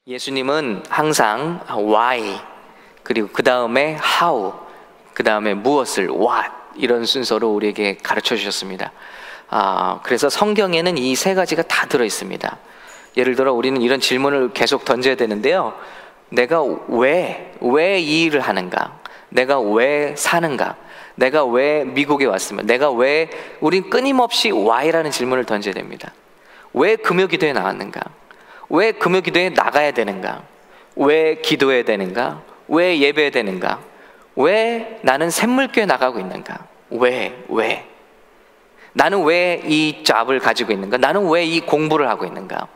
예수님은 항상 why, 그리고 그 다음에 how, 그 다음에 무엇을 what, 이런 순서로 우리에게 가르쳐 주셨습니다. 그래서 성경에는 이 세 가지가 다 들어있습니다. 예를 들어 우리는 이런 질문을 계속 던져야 되는데요. 내가 왜 이 일을 하는가? 내가 왜 사는가? 내가 왜 미국에 왔으면? 내가 왜? 우린 끊임없이 why라는 질문을 던져야 됩니다. 왜 금요 기도에 나왔는가? 왜 금요 기도에 나가야 되는가? 왜 기도해야 되는가? 왜 예배해야 되는가? 왜 나는 샘물교회 나가고 있는가? 왜? 나는 왜 이 잡을 가지고 있는가? 나는 왜 이 공부를 하고 있는가?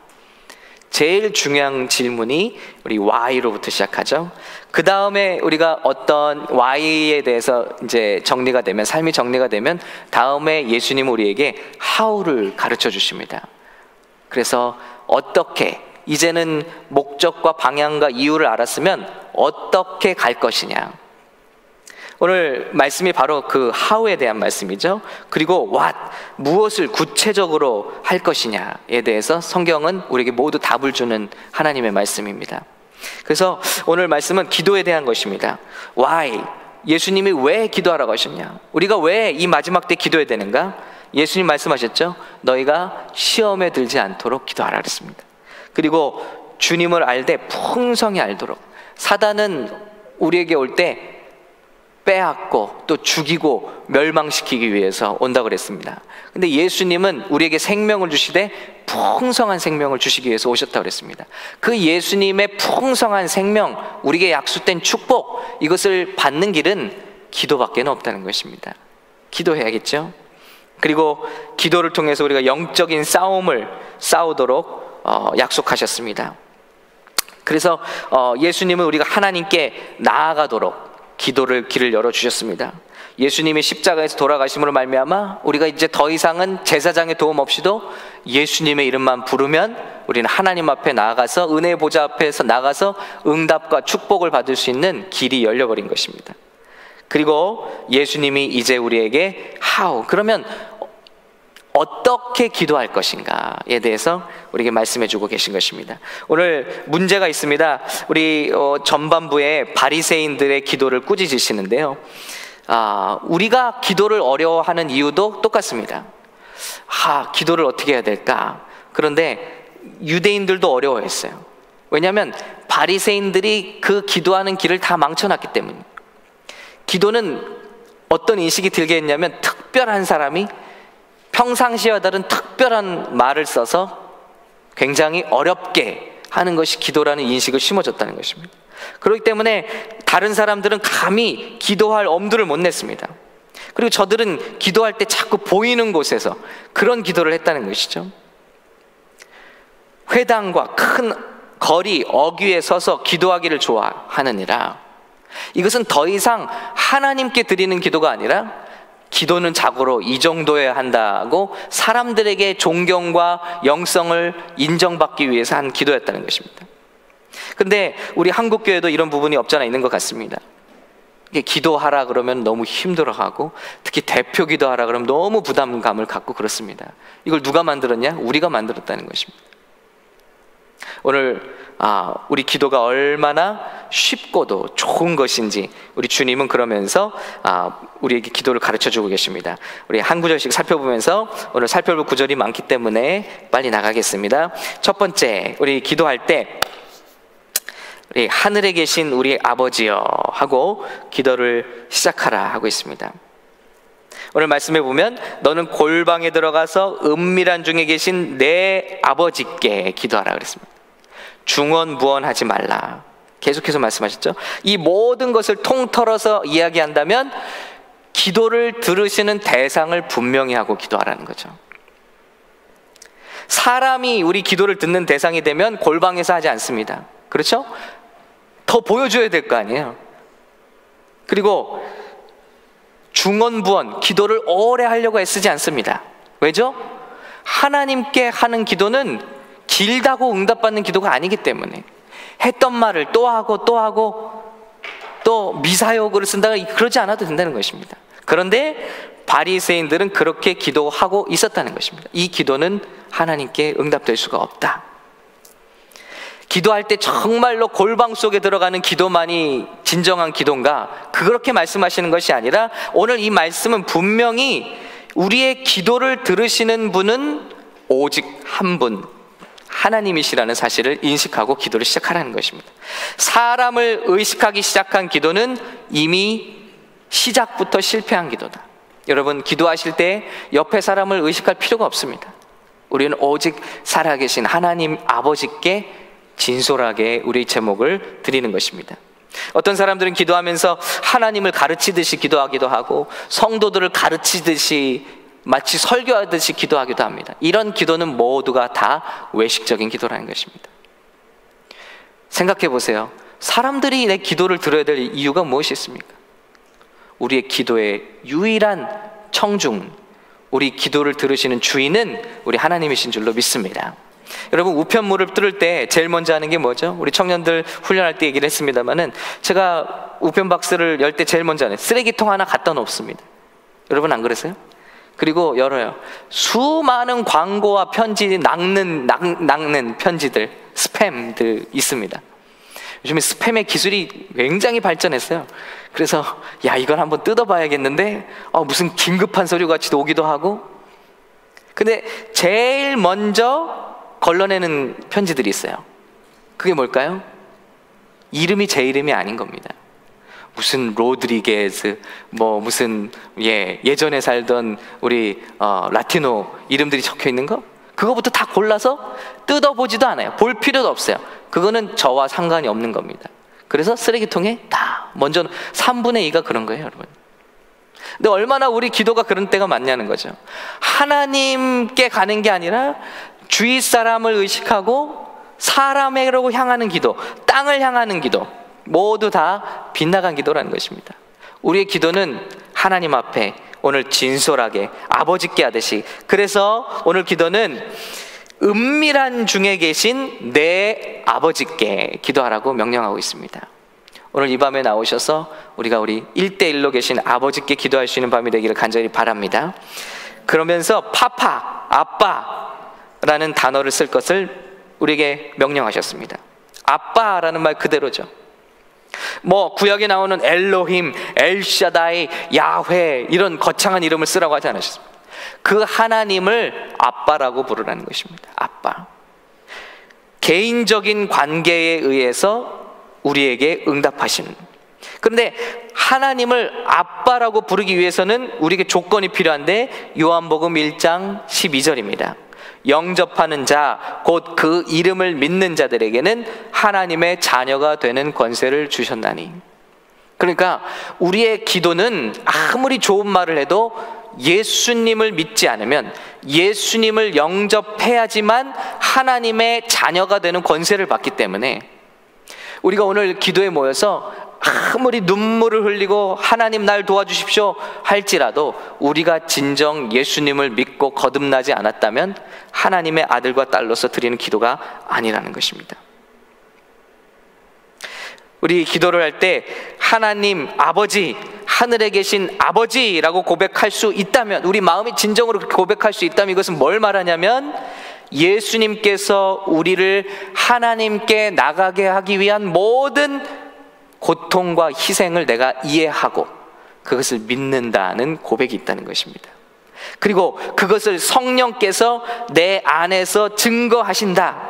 제일 중요한 질문이 우리 why로부터 시작하죠. 그 다음에 우리가 어떤 why에 대해서 이제 정리가 되면, 삶이 정리가 되면 다음에 예수님은 우리에게 how를 가르쳐 주십니다. 그래서 어떻게, 이제는 목적과 방향과 이유를 알았으면 어떻게 갈 것이냐. 오늘 말씀이 바로 그 how에 대한 말씀이죠. 그리고 what, 무엇을 구체적으로 할 것이냐에 대해서 성경은 우리에게 모두 답을 주는 하나님의 말씀입니다. 그래서 오늘 말씀은 기도에 대한 것입니다. why, 예수님이 왜 기도하라고 하셨냐? 우리가 왜 이 마지막 때 기도해야 되는가? 예수님 말씀하셨죠. 너희가 시험에 들지 않도록 기도하라 그랬습니다. 그리고 주님을 알되 풍성히 알도록. 사단은 우리에게 올 때 빼앗고 또 죽이고 멸망시키기 위해서 온다고 그랬습니다. 근데 예수님은 우리에게 생명을 주시되 풍성한 생명을 주시기 위해서 오셨다고 그랬습니다. 그 예수님의 풍성한 생명, 우리에게 약속된 축복, 이것을 받는 길은 기도밖에 없다는 것입니다. 기도해야겠죠. 그리고 기도를 통해서 우리가 영적인 싸움을 싸우도록 약속하셨습니다. 그래서 예수님은 우리가 하나님께 나아가도록 기도를 길을 열어주셨습니다. 예수님이 십자가에서 돌아가심으로 말미암아 우리가 이제 더 이상은 제사장의 도움 없이도 예수님의 이름만 부르면 우리는 하나님 앞에 나아가서 은혜의 보좌 앞에서 나가서 응답과 축복을 받을 수 있는 길이 열려버린 것입니다. 그리고 예수님이 이제 우리에게 how, 그러면 어떻게 기도할 것인가에 대해서 우리에게 말씀해 주고 계신 것입니다. 오늘 문제가 있습니다. 우리 전반부에 바리새인들의 기도를 꾸짖으시는데요. 우리가 기도를 어려워하는 이유도 똑같습니다. 기도를 어떻게 해야 될까? 그런데 유대인들도 어려워했어요. 왜냐하면 바리새인들이 그 기도하는 길을 다 망쳐놨기 때문입니다. 기도는 어떤 인식이 들게 했냐면, 특별한 사람이 평상시와 다른 특별한 말을 써서 굉장히 어렵게 하는 것이 기도라는 인식을 심어줬다는 것입니다. 그렇기 때문에 다른 사람들은 감히 기도할 엄두를 못 냈습니다. 그리고 저들은 기도할 때 자꾸 보이는 곳에서 그런 기도를 했다는 것이죠. 회당과 큰 거리 어귀에 서서 기도하기를 좋아하느니라. 이것은 더 이상 하나님께 드리는 기도가 아니라, 기도는 자고로 이 정도여야 한다고 사람들에게 존경과 영성을 인정받기 위해서 한 기도였다는 것입니다. 그런데 우리 한국교회도 이런 부분이 없잖아 있는 것 같습니다. 기도하라 그러면 너무 힘들어하고, 특히 대표 기도하라 그러면 너무 부담감을 갖고 그렇습니다. 이걸 누가 만들었냐? 우리가 만들었다는 것입니다. 오늘 우리 기도가 얼마나 쉽고도 좋은 것인지 우리 주님은 그러면서 우리에게 기도를 가르쳐주고 계십니다. 우리 한 구절씩 살펴보면서 오늘 살펴볼 구절이 많기 때문에 빨리 나가겠습니다. 첫 번째, 우리 기도할 때 우리 하늘에 계신 우리 아버지여 하고 기도를 시작하라 하고 있습니다. 오늘 말씀해 보면, 너는 골방에 들어가서 은밀한 중에 계신 내 아버지께 기도하라 그랬습니다. 중언부언하지 말라. 계속해서 말씀하셨죠. 이 모든 것을 통틀어서 이야기한다면 기도를 들으시는 대상을 분명히 하고 기도하라는 거죠. 사람이 우리 기도를 듣는 대상이 되면 골방에서 하지 않습니다. 그렇죠? 더 보여줘야 될 거 아니에요. 그리고 중언부언, 기도를 오래 하려고 애쓰지 않습니다. 왜죠? 하나님께 하는 기도는 길다고 응답받는 기도가 아니기 때문에, 했던 말을 또 하고 또 미사여구를 쓴다고 그러지 않아도 된다는 것입니다. 그런데 바리새인들은 그렇게 기도하고 있었다는 것입니다. 이 기도는 하나님께 응답될 수가 없다. 기도할 때 정말로 골방 속에 들어가는 기도만이 진정한 기도인가? 그렇게 말씀하시는 것이 아니라 오늘 이 말씀은 분명히 우리의 기도를 들으시는 분은 오직 한 분, 하나님이시라는 사실을 인식하고 기도를 시작하라는 것입니다. 사람을 의식하기 시작한 기도는 이미 시작부터 실패한 기도다. 여러분, 기도하실 때 옆에 사람을 의식할 필요가 없습니다. 우리는 오직 살아계신 하나님 아버지께 진솔하게 우리의 제목을 드리는 것입니다. 어떤 사람들은 기도하면서 하나님을 가르치듯이 기도하기도 하고 성도들을 가르치듯이 마치 설교하듯이 기도하기도 합니다. 이런 기도는 모두가 다 외식적인 기도라는 것입니다. 생각해 보세요. 사람들이 내 기도를 들어야 될 이유가 무엇이 있습니까? 우리의 기도의 유일한 청중, 우리 기도를 들으시는 주인은 우리 하나님이신 줄로 믿습니다. 여러분, 우편물을 뚫을 때 제일 먼저 하는 게 뭐죠? 우리 청년들 훈련할 때 얘기를 했습니다마는 제가 우편 박스를 열 때 제일 먼저 하는 쓰레기통 하나 갖다 놓습니다. 여러분 안 그러세요? 그리고 열어요. 수많은 광고와 편지, 낚는 편지들, 스팸들 있습니다. 요즘에 스팸의 기술이 굉장히 발전했어요. 그래서 야, 이걸 한번 뜯어봐야겠는데 무슨 긴급한 서류 같이 오기도 하고. 근데 제일 먼저 걸러내는 편지들이 있어요. 그게 뭘까요? 이름이 제 이름이 아닌 겁니다. 무슨 로드리게즈, 무슨 예전에 살던 우리 라티노 이름들이 적혀 있는 거, 그거부터 다 골라서 뜯어보지도 않아요. 볼 필요도 없어요. 그거는 저와 상관이 없는 겁니다. 그래서 쓰레기통에 다 먼저 3분의 2가 그런 거예요, 여러분. 근데 얼마나 우리 기도가 그런 때가 많냐는 거죠. 하나님께 가는 게 아니라 주위 사람을 의식하고 사람으로 향하는 기도, 땅을 향하는 기도, 모두 다 빗나간 기도라는 것입니다. 우리의 기도는 하나님 앞에 오늘 진솔하게 아버지께 하듯이, 그래서 오늘 기도는 은밀한 중에 계신 내 아버지께 기도하라고 명령하고 있습니다. 오늘 이 밤에 나오셔서 우리가 우리 1대1로 계신 아버지께 기도할 수 있는 밤이 되기를 간절히 바랍니다. 그러면서 파파, 아빠라는 단어를 쓸 것을 우리에게 명령하셨습니다. 아빠라는 말 그대로죠. 구약에 나오는 엘로힘, 엘샤다이, 야훼 이런 거창한 이름을 쓰라고 하지 않으셨습니다. 그 하나님을 아빠라고 부르라는 것입니다. 아빠. 개인적인 관계에 의해서 우리에게 응답하시는. 그런데 하나님을 아빠라고 부르기 위해서는 우리에게 조건이 필요한데 요한복음 1장 12절입니다. 영접하는 자, 곧 그 이름을 믿는 자들에게는 하나님의 자녀가 되는 권세를 주셨나니. 그러니까 우리의 기도는 아무리 좋은 말을 해도 예수님을 믿지 않으면, 예수님을 영접해야지만 하나님의 자녀가 되는 권세를 받기 때문에 우리가 오늘 기도에 모여서 아무리 눈물을 흘리고 하나님 날 도와주십시오 할지라도 우리가 진정 예수님을 믿고 거듭나지 않았다면 하나님의 아들과 딸로서 드리는 기도가 아니라는 것입니다. 우리 기도를 할 때 하나님 아버지, 하늘에 계신 아버지라고 고백할 수 있다면, 우리 마음이 진정으로 그렇게 고백할 수 있다면 이것은 뭘 말하냐면 예수님께서 우리를 하나님께 나가게 하기 위한 모든 고통과 희생을 내가 이해하고 그것을 믿는다는 고백이 있다는 것입니다. 그리고 그것을 성령께서 내 안에서 증거하신다.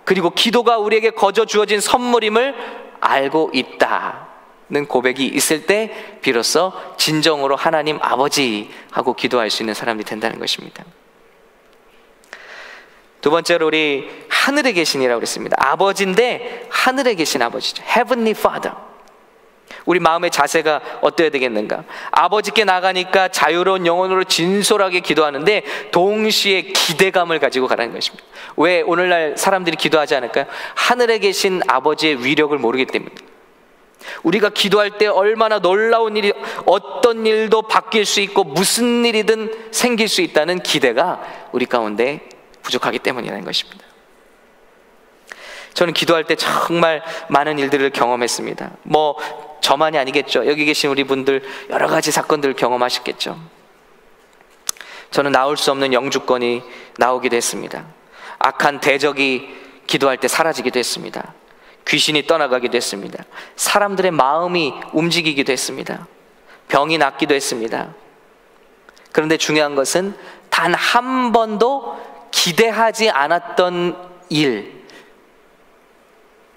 그리고 기도가 우리에게 거저 주어진 선물임을 알고 있다는 고백이 있을 때 비로소 진정으로 하나님 아버지 하고 기도할 수 있는 사람이 된다는 것입니다. 두 번째로 우리 하늘에 계신이라고 그랬습니다. 아버지인데 하늘에 계신 아버지죠. Heavenly Father. 우리 마음의 자세가 어때야 되겠는가? 아버지께 나가니까 자유로운 영혼으로 진솔하게 기도하는데 동시에 기대감을 가지고 가라는 것입니다. 왜 오늘날 사람들이 기도하지 않을까요? 하늘에 계신 아버지의 위력을 모르기 때문입니다. 우리가 기도할 때 얼마나 놀라운 일이, 어떤 일도 바뀔 수 있고 무슨 일이든 생길 수 있다는 기대가 우리 가운데 부족하기 때문이라는 것입니다. 저는 기도할 때 정말 많은 일들을 경험했습니다. 저만이 아니겠죠. 여기 계신 우리 분들 여러 가지 사건들을 경험하셨겠죠. 저는 나올 수 없는 영주권이 나오기도 했습니다. 악한 대적이 기도할 때 사라지기도 했습니다. 귀신이 떠나가기도 했습니다. 사람들의 마음이 움직이기도 했습니다. 병이 낫기도 했습니다. 그런데 중요한 것은 단 한 번도 기대하지 않았던 일,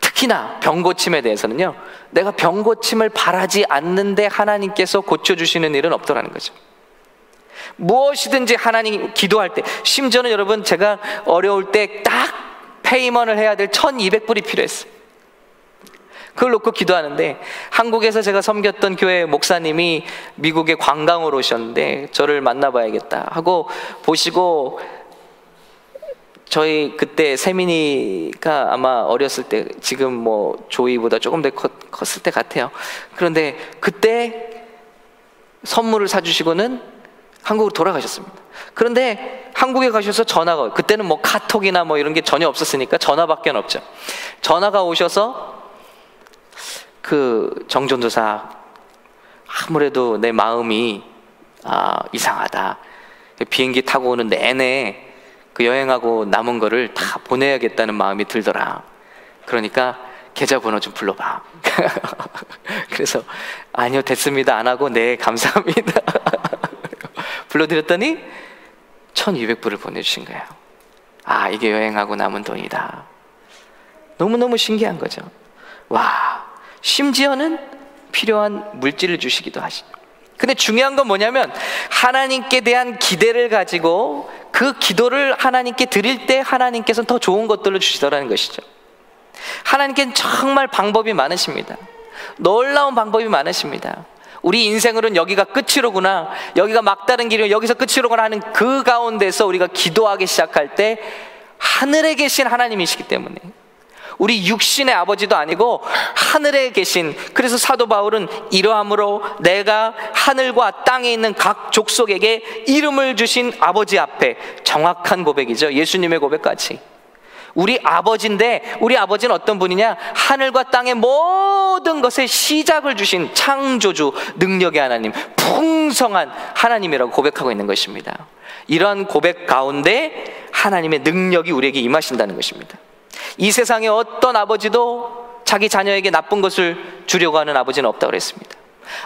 특히나 병고침에 대해서는요, 내가 병고침을 바라지 않는데 하나님께서 고쳐주시는 일은 없더라는 거죠. 무엇이든지 하나님 기도할 때, 심지어는 여러분, 제가 어려울 때 딱 페이먼을 해야 될 1200불이 필요했어요. 그걸 놓고 기도하는데, 한국에서 제가 섬겼던 교회 목사님이 미국에 관광으로 오셨는데 저를 만나봐야겠다 하고 보시고, 저희 그때 세민이가 아마 어렸을 때, 지금 뭐 조이보다 조금 더 컸을 때 같아요. 그런데 그때 선물을 사주시고는 한국으로 돌아가셨습니다. 그런데 한국에 가셔서 전화가, 그때는 뭐 카톡이나 뭐 이런 게 전혀 없었으니까 전화밖에 없죠. 전화가 오셔서 그 정전도사, 아무래도 내 마음이 이상하다. 비행기 타고 오는 내내 그 여행하고 남은 거를 다 보내야겠다는 마음이 들더라. 그러니까 계좌번호 좀 불러봐. 그래서 아니요, 됐습니다, 안 하고 네, 감사합니다. 불러드렸더니 1200불을 보내주신 거예요. 이게 여행하고 남은 돈이다. 너무너무 신기한 거죠. 와, 심지어는 필요한 물질을 주시기도 하시죠. 근데 중요한 건 뭐냐면, 하나님께 대한 기대를 가지고 그 기도를 하나님께 드릴 때 하나님께서는 더 좋은 것들을 주시더라는 것이죠. 하나님께는 정말 방법이 많으십니다. 놀라운 방법이 많으십니다. 우리 인생으로는 여기가 끝이로구나, 여기가 막다른 길이고 여기서 끝이로구나 하는 그 가운데서 우리가 기도하기 시작할 때 하늘에 계신 하나님이시기 때문에, 우리 육신의 아버지도 아니고 하늘에 계신, 그래서 사도 바울은 이러함으로 내가 하늘과 땅에 있는 각 족속에게 이름을 주신 아버지 앞에, 정확한 고백이죠. 예수님의 고백까지. 우리 아버지인데, 우리 아버지는 어떤 분이냐? 하늘과 땅의 모든 것의 시작을 주신 창조주, 능력의 하나님, 풍성한 하나님이라고 고백하고 있는 것입니다. 이러한 고백 가운데 하나님의 능력이 우리에게 임하신다는 것입니다. 이 세상에 어떤 아버지도 자기 자녀에게 나쁜 것을 주려고 하는 아버지는 없다고 그랬습니다.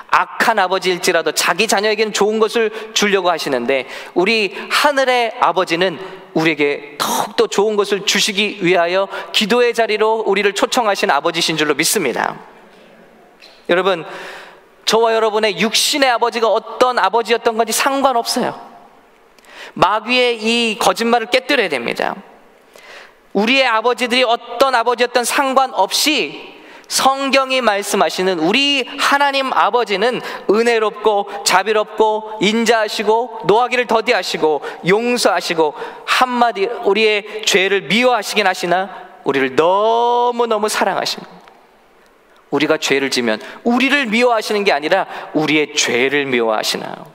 악한 아버지일지라도 자기 자녀에게는 좋은 것을 주려고 하시는데, 우리 하늘의 아버지는 우리에게 더욱더 좋은 것을 주시기 위하여 기도의 자리로 우리를 초청하신 아버지신 줄로 믿습니다. 여러분, 저와 여러분의 육신의 아버지가 어떤 아버지였던 건지 상관없어요. 마귀의 이 거짓말을 깨뜨려야 됩니다. 우리의 아버지들이 어떤 아버지였던 상관없이 성경이 말씀하시는 우리 하나님 아버지는 은혜롭고 자비롭고 인자하시고 노하기를 더디하시고 용서하시고, 한마디 우리의 죄를 미워하시긴 하시나 우리를 너무너무 사랑하십니다. 우리가 죄를 지면 우리를 미워하시는 게 아니라 우리의 죄를 미워하시나,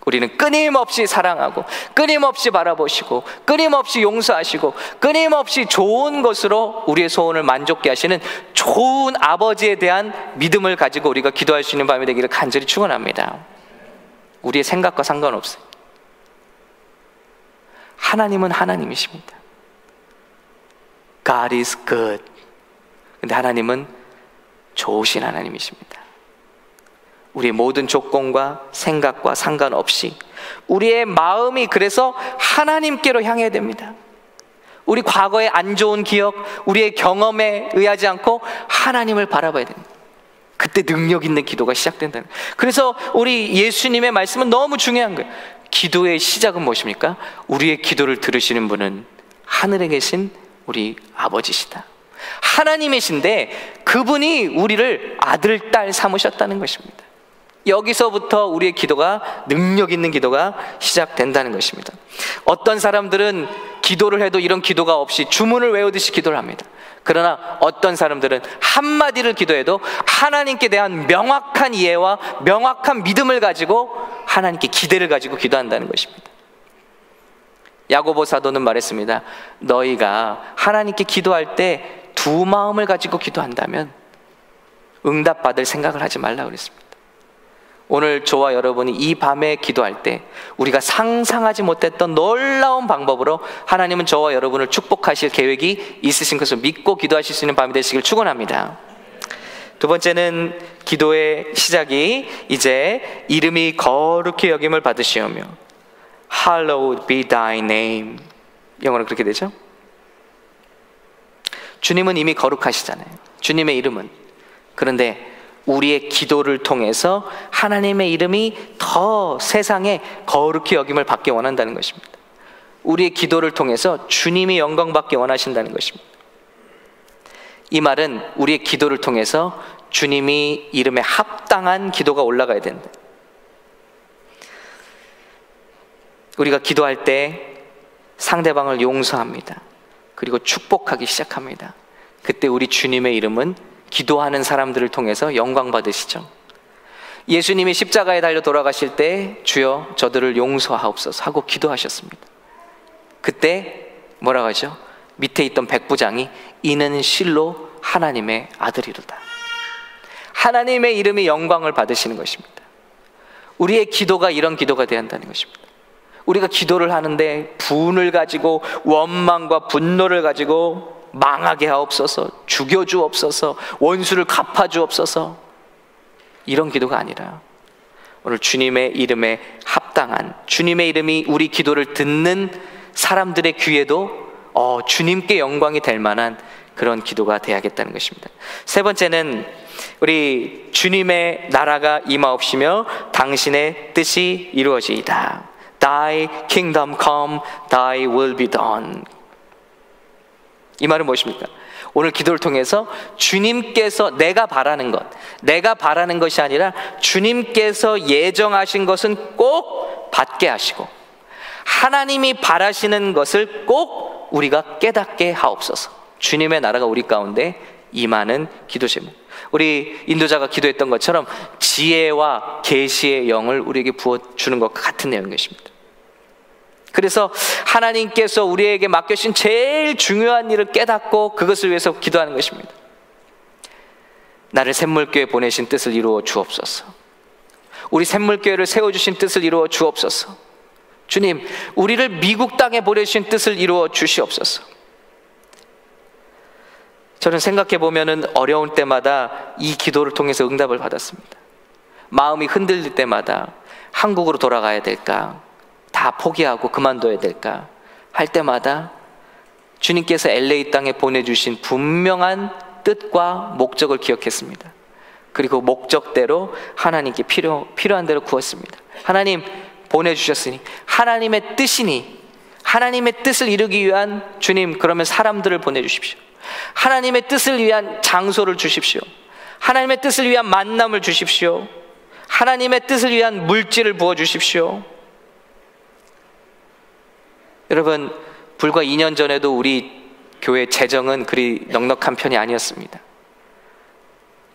우리는 끊임없이 사랑하고 끊임없이 바라보시고 끊임없이 용서하시고 끊임없이 좋은 것으로 우리의 소원을 만족케 하시는 좋은 아버지에 대한 믿음을 가지고 우리가 기도할 수 있는 밤이 되기를 간절히 축원합니다. 우리의 생각과 상관없어요. 하나님은 하나님이십니다. God is good. 근데 하나님은 좋으신 하나님이십니다. 우리의 모든 조건과 생각과 상관없이 우리의 마음이 그래서 하나님께로 향해야 됩니다. 우리 과거의 안 좋은 기억, 우리의 경험에 의하지 않고 하나님을 바라봐야 됩니다. 그때 능력 있는 기도가 시작된다는 거예요. 그래서 우리 예수님의 말씀은 너무 중요한 거예요. 기도의 시작은 무엇입니까? 우리의 기도를 들으시는 분은 하늘에 계신 우리 아버지시다. 하나님이신데 그분이 우리를 아들, 딸 삼으셨다는 것입니다. 여기서부터 우리의 기도가, 능력 있는 기도가 시작된다는 것입니다. 어떤 사람들은 기도를 해도 이런 기도가 없이 주문을 외우듯이 기도를 합니다. 그러나 어떤 사람들은 한마디를 기도해도 하나님께 대한 명확한 이해와 명확한 믿음을 가지고 하나님께 기대를 가지고 기도한다는 것입니다. 야고보 사도는 말했습니다. 너희가 하나님께 기도할 때 두 마음을 가지고 기도한다면 응답받을 생각을 하지 말라고 그랬습니다. 오늘 저와 여러분이 이 밤에 기도할 때 우리가 상상하지 못했던 놀라운 방법으로 하나님은 저와 여러분을 축복하실 계획이 있으신 것을 믿고 기도하실 수 있는 밤이 되시길 축원합니다. 두 번째는 기도의 시작이 이제 이름이 거룩히 여김을 받으시오며 Hallowed be thy name. 영어로 그렇게 되죠. 주님은 이미 거룩하시잖아요. 주님의 이름은. 그런데 우리의 기도를 통해서 하나님의 이름이 더 세상에 거룩히 여김을 받기 원한다는 것입니다. 우리의 기도를 통해서 주님이 영광 받기 원하신다는 것입니다. 이 말은 우리의 기도를 통해서 주님이 이름에 합당한 기도가 올라가야 된다. 우리가 기도할 때 상대방을 용서합니다. 그리고 축복하기 시작합니다. 그때 우리 주님의 이름은 기도하는 사람들을 통해서 영광 받으시죠. 예수님이 십자가에 달려 돌아가실 때 주여 저들을 용서하옵소서 하고 기도하셨습니다. 그때 뭐라고 하죠? 밑에 있던 백부장이 이는 실로 하나님의 아들이로다. 하나님의 이름이 영광을 받으시는 것입니다. 우리의 기도가 이런 기도가 되어야 한다는 것입니다. 우리가 기도를 하는데 분을 가지고 원망과 분노를 가지고 망하게 하옵소서, 죽여주옵소서, 원수를 갚아주옵소서, 이런 기도가 아니라 오늘 주님의 이름에 합당한, 주님의 이름이 우리 기도를 듣는 사람들의 귀에도 주님께 영광이 될 만한 그런 기도가 돼야겠다는 것입니다. 세 번째는 우리 주님의 나라가 임하옵시며 당신의 뜻이 이루어지이다. Thy kingdom come, thy will be done. 이 말은 무엇입니까? 오늘 기도를 통해서 주님께서 내가 바라는 것이 아니라 주님께서 예정하신 것은 꼭 받게 하시고 하나님이 바라시는 것을 꼭 우리가 깨닫게 하옵소서. 주님의 나라가 우리 가운데 임하는 기도 제목. 우리 인도자가 기도했던 것처럼 지혜와 계시의 영을 우리에게 부어주는 것과 같은 내용인 것입니다. 그래서 하나님께서 우리에게 맡겨주신 제일 중요한 일을 깨닫고 그것을 위해서 기도하는 것입니다. 나를 샘물교회에 보내신 뜻을 이루어 주옵소서. 우리 샘물교회를 세워주신 뜻을 이루어 주옵소서. 주님, 우리를 미국 땅에 보내주신 뜻을 이루어 주시옵소서. 저는 생각해 보면은 어려울 때마다 이 기도를 통해서 응답을 받았습니다. 마음이 흔들릴 때마다 한국으로 돌아가야 될까? 다 포기하고 그만둬야 될까? 할 때마다 주님께서 LA 땅에 보내주신 분명한 뜻과 목적을 기억했습니다. 그리고 목적대로 하나님께 필요한 대로 구했습니다. 하나님 보내주셨으니 하나님의 뜻이니 하나님의 뜻을 이루기 위한 주님, 그러면 사람들을 보내주십시오. 하나님의 뜻을 위한 장소를 주십시오. 하나님의 뜻을 위한 만남을 주십시오. 하나님의 뜻을 위한 물질을 부어주십시오. 여러분, 불과 2년 전에도 우리 교회 재정은 그리 넉넉한 편이 아니었습니다.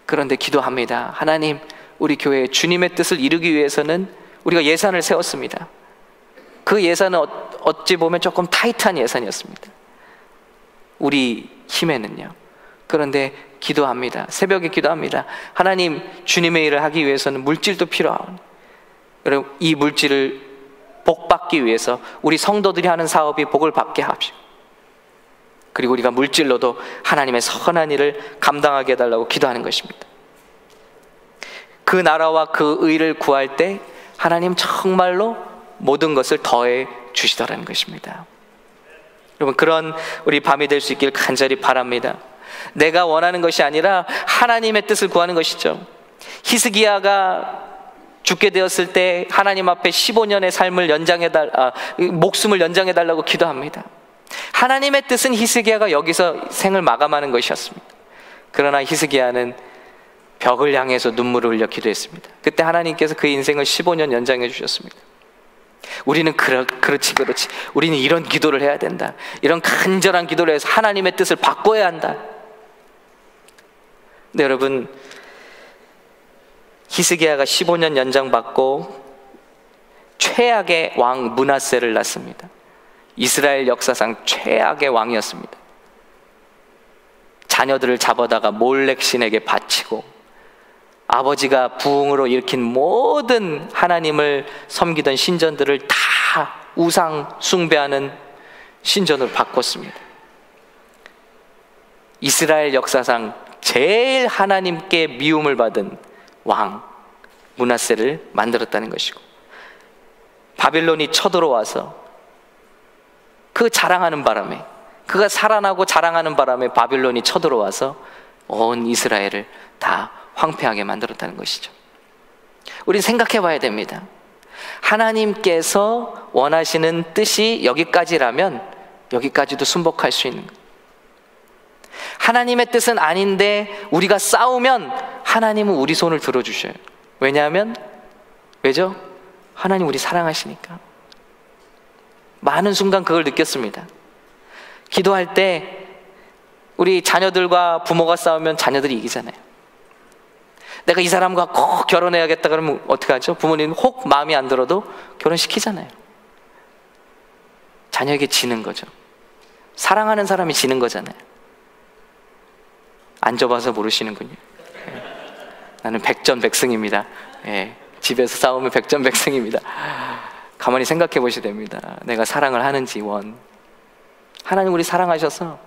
그런데 기도합니다. 하나님, 우리 교회 주님의 뜻을 이루기 위해서는 우리가 예산을 세웠습니다. 그 예산은 어찌 보면 조금 타이트한 예산이었습니다. 우리 힘에는요. 그런데 기도합니다. 새벽에 기도합니다. 하나님, 주님의 일을 하기 위해서는 물질도 필요하오니 여러분, 이 물질을 복받기 위해서 우리 성도들이 하는 사업이 복을 받게 하십시오. 그리고 우리가 물질로도 하나님의 선한 일을 감당하게 해달라고 기도하는 것입니다. 그 나라와 그 의를 구할 때 하나님 정말로 모든 것을 더해 주시더라는 것입니다. 여러분, 그런 우리 밤이 될 수 있길 간절히 바랍니다. 내가 원하는 것이 아니라 하나님의 뜻을 구하는 것이죠. 히스기야가 죽게 되었을 때 하나님 앞에 15년의 삶을 목숨을 연장해달라고 기도합니다. 하나님의 뜻은 히스기야가 여기서 생을 마감하는 것이었습니다. 그러나 히스기야는 벽을 향해서 눈물을 흘려 기도했습니다. 그때 하나님께서 그 인생을 15년 연장해 주셨습니다. 우리는 그렇지 우리는 이런 기도를 해야 된다. 이런 간절한 기도를 해서 하나님의 뜻을 바꿔야 한다. 네, 여러분, 히스기야가 15년 연장받고 최악의 왕 므낫세를 낳습니다. 이스라엘 역사상 최악의 왕이었습니다. 자녀들을 잡아다가 몰렉신에게 바치고 아버지가 부흥으로 일으킨 모든 하나님을 섬기던 신전들을 다 우상 숭배하는 신전으로 바꿨습니다. 이스라엘 역사상 제일 하나님께 미움을 받은 왕 므낫세를 만들었다는 것이고, 바빌론이 쳐들어와서 그 자랑하는 바람에, 그가 살아나고 자랑하는 바람에 바빌론이 쳐들어와서 온 이스라엘을 다 황폐하게 만들었다는 것이죠. 우리 생각해 봐야 됩니다. 하나님께서 원하시는 뜻이 여기까지라면 여기까지도 순복할 수 있는 거예요. 하나님의 뜻은 아닌데 우리가 싸우면 하나님은 우리 손을 들어주셔요. 왜냐하면, 왜죠? 하나님 우리 사랑하시니까. 많은 순간 그걸 느꼈습니다. 기도할 때 우리 자녀들과 부모가 싸우면 자녀들이 이기잖아요. 내가 이 사람과 꼭 결혼해야겠다 그러면 어떻게 하죠? 부모님은 혹 마음이 안 들어도 결혼시키잖아요. 자녀에게 지는 거죠. 사랑하는 사람이 지는 거잖아요. 안 접어서 모르시는군요. 나는 백전백승입니다. 집에서 싸우면 백전백승입니다. 가만히 생각해 보셔야 됩니다. 내가 사랑을 하는지 원. 하나님 우리 사랑하셔서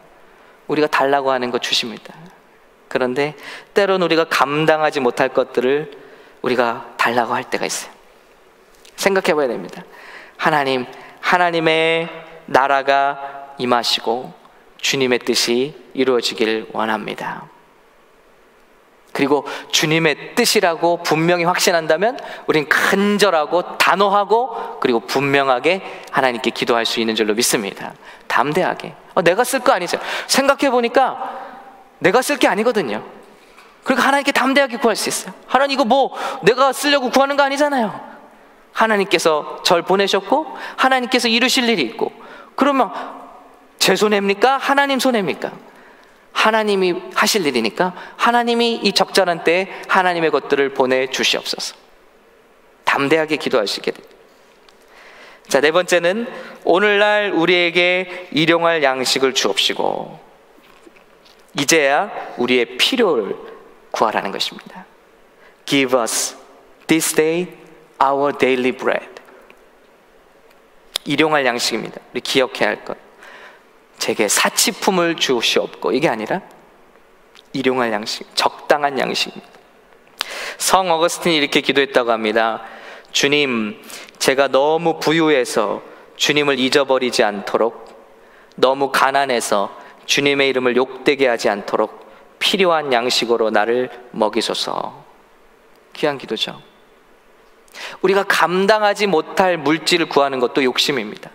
우리가 달라고 하는 거 주십니다. 그런데 때로는 우리가 감당하지 못할 것들을 우리가 달라고 할 때가 있어요. 생각해 봐야 됩니다. 하나님의 나라가 임하시고 주님의 뜻이 이루어지길 원합니다. 그리고 주님의 뜻이라고 분명히 확신한다면 우린 간절하고 단호하고 그리고 분명하게 하나님께 기도할 수 있는 줄로 믿습니다. 담대하게. 내가 쓸 거 아니죠. 생각해 보니까 내가 쓸 게 아니거든요. 그러니까 하나님께 담대하게 구할 수 있어요. 하나님 이거 뭐 내가 쓰려고 구하는 거 아니잖아요. 하나님께서 절 보내셨고 하나님께서 이루실 일이 있고, 그러면 제 손해입니까? 하나님 손해입니까? 하나님이 하실 일이니까 하나님이 이 적절한 때에 하나님의 것들을 보내주시옵소서. 담대하게 기도하시게 됩니다. 자, 네 번째는 오늘날 우리에게 일용할 양식을 주옵시고 이제야 우리의 필요를 구하라는 것입니다. Give us this day our daily bread. 일용할 양식입니다. 우리 기억해야 할 것. 제게 사치품을 주시옵고, 이게 아니라 일용할 양식, 적당한 양식입니다. 성 어거스틴이 이렇게 기도했다고 합니다. 주님, 제가 너무 부유해서 주님을 잊어버리지 않도록, 너무 가난해서 주님의 이름을 욕되게 하지 않도록 필요한 양식으로 나를 먹이소서. 귀한 기도죠. 우리가 감당하지 못할 물질을 구하는 것도 욕심입니다.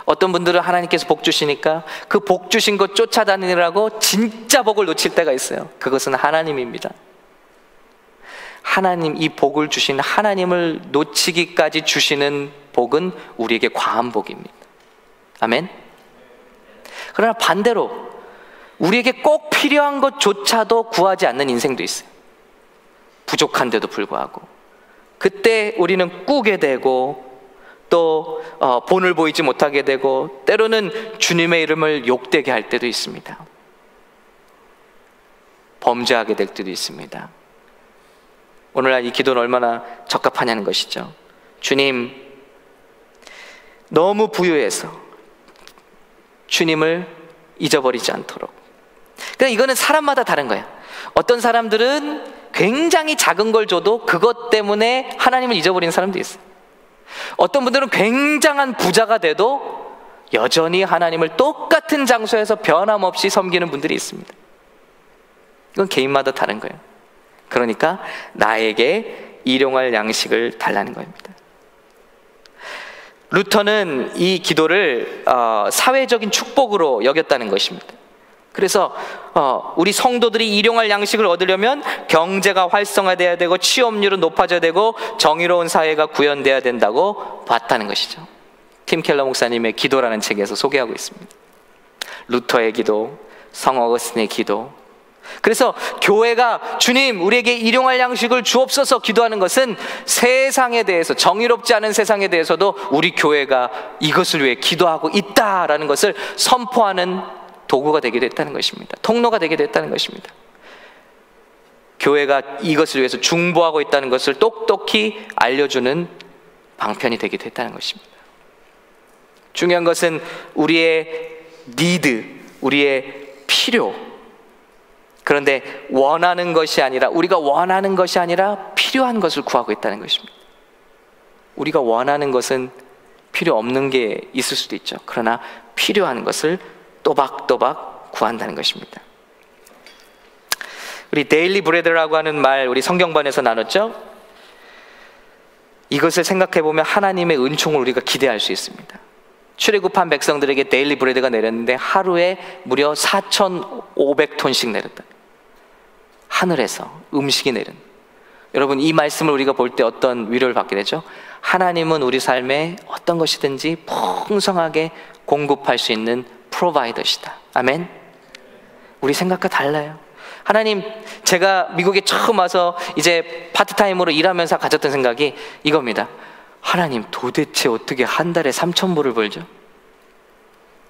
어떤 분들은 하나님께서 복 주시니까 그 복 주신 것 쫓아다니느라고 진짜 복을 놓칠 때가 있어요. 그것은 하나님입니다. 하나님, 이 복을 주신 하나님을 놓치기까지 주시는 복은 우리에게 과한 복입니다. 아멘. 그러나 반대로 우리에게 꼭 필요한 것조차도 구하지 않는 인생도 있어요. 부족한데도 불구하고 그때 우리는 꾸게 되고 또 본을 보이지 못하게 되고 때로는 주님의 이름을 욕되게 할 때도 있습니다. 범죄하게 될 때도 있습니다. 오늘날 이 기도는 얼마나 적합하냐는 것이죠. 주님, 너무 부유해서 주님을 잊어버리지 않도록. 그러니까 이거는 사람마다 다른 거예요. 어떤 사람들은 굉장히 작은 걸 줘도 그것 때문에 하나님을 잊어버리는 사람도 있어요. 어떤 분들은 굉장한 부자가 돼도 여전히 하나님을 똑같은 장소에서 변함없이 섬기는 분들이 있습니다. 이건 개인마다 다른 거예요. 그러니까 나에게 일용할 양식을 달라는 겁니다. 루터는 이 기도를 사회적인 축복으로 여겼다는 것입니다. 그래서 우리 성도들이 일용할 양식을 얻으려면 경제가 활성화돼야 되고 취업률은 높아져야 되고 정의로운 사회가 구현돼야 된다고 봤다는 것이죠. 팀 켈러 목사님의 기도라는 책에서 소개하고 있습니다. 루터의 기도, 성 어거스틴의 기도. 그래서 교회가 주님 우리에게 일용할 양식을 주옵소서 기도하는 것은 세상에 대해서, 정의롭지 않은 세상에 대해서도 우리 교회가 이것을 위해 기도하고 있다라는 것을 선포하는 도구가 되게 됐다는 것입니다. 통로가 되게 됐다는 것입니다. 교회가 이것을 위해서 중보하고 있다는 것을 똑똑히 알려주는 방편이 되기도 했다는 것입니다. 중요한 것은 우리의 니드, 우리의 필요. 그런데 원하는 것이 아니라, 우리가 원하는 것이 아니라 필요한 것을 구하고 있다는 것입니다. 우리가 원하는 것은 필요 없는 게 있을 수도 있죠. 그러나 필요한 것을 또박또박 구한다는 것입니다. 우리 데일리 브레드라고 하는 말, 우리 성경반에서 나눴죠? 이것을 생각해 보면 하나님의 은총을 우리가 기대할 수 있습니다. 출애굽한 백성들에게 데일리 브레드가 내렸는데 하루에 무려 4,500톤씩 내렸다. 하늘에서 음식이 내린. 여러분, 이 말씀을 우리가 볼 때 어떤 위로를 받게 되죠? 하나님은 우리 삶에 어떤 것이든지 풍성하게 공급할 수 있는 프로바이더시다. 아멘. 우리 생각과 달라요. 하나님, 제가 미국에 처음 와서 이제 파트타임으로 일하면서 가졌던 생각이 이겁니다. 하나님, 도대체 어떻게 한 달에 3,000불을 벌죠?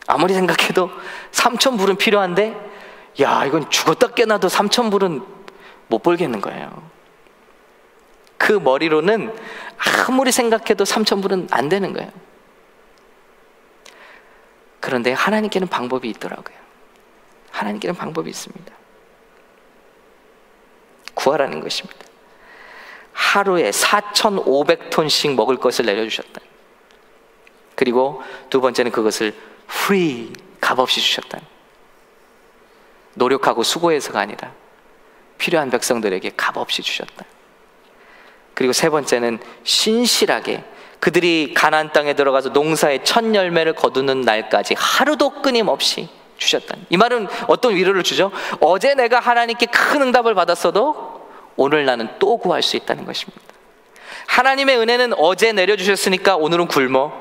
아무리 생각해도 3,000불은 필요한데, 야, 이건 죽었다 깨나도 3,000불은 못 벌겠는 거예요. 그 머리로는 아무리 생각해도 3,000불은 안 되는 거예요. 그런데 하나님께는 방법이 있더라고요. 하나님께는 방법이 있습니다. 구하라는 것입니다. 하루에 4,500톤씩 먹을 것을 내려주셨다. 그리고 두 번째는 그것을 free, 값없이 주셨다. 노력하고 수고해서가 아니라 필요한 백성들에게 값없이 주셨다. 그리고 세 번째는 신실하게 그들이 가나안 땅에 들어가서 농사의 첫 열매를 거두는 날까지 하루도 끊임없이 주셨다. 이 말은 어떤 위로를 주죠? 어제 내가 하나님께 큰 응답을 받았어도 오늘 나는 또 구할 수 있다는 것입니다. 하나님의 은혜는 어제 내려주셨으니까 오늘은 굶어.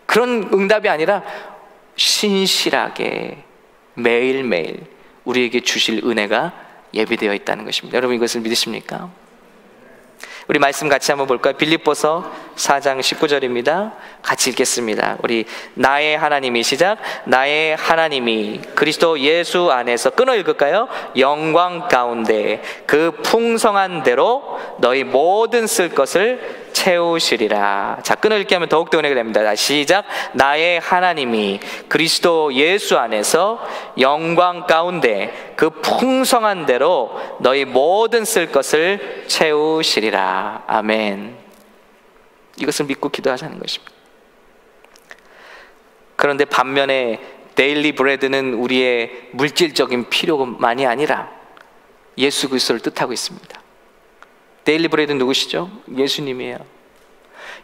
그런 응답이 아니라 신실하게 매일매일 우리에게 주실 은혜가 예비되어 있다는 것입니다. 여러분, 이것을 믿으십니까? 우리 말씀 같이 한번 볼까요? 빌립보서 4장 19절입니다. 같이 읽겠습니다. 우리 나의 하나님이, 시작. 나의 하나님이 그리스도 예수 안에서, 끊어 읽을까요? 영광 가운데 그 풍성한 대로 너희 모든 쓸 것을 채우시리라. 자, 끊어 읽기 하면 더욱더 은혜가 됩니다. 시작. 나의 하나님이 그리스도 예수 안에서 영광 가운데 그 풍성한 대로 너희 모든 쓸 것을 채우시리라. 아멘. 이것을 믿고 기도하자는 것입니다. 그런데 반면에 데일리 브레드는 우리의 물질적인 필요만이 아니라 예수 그리스도를 뜻하고 있습니다. 데일리 브레드는 누구시죠? 예수님이에요.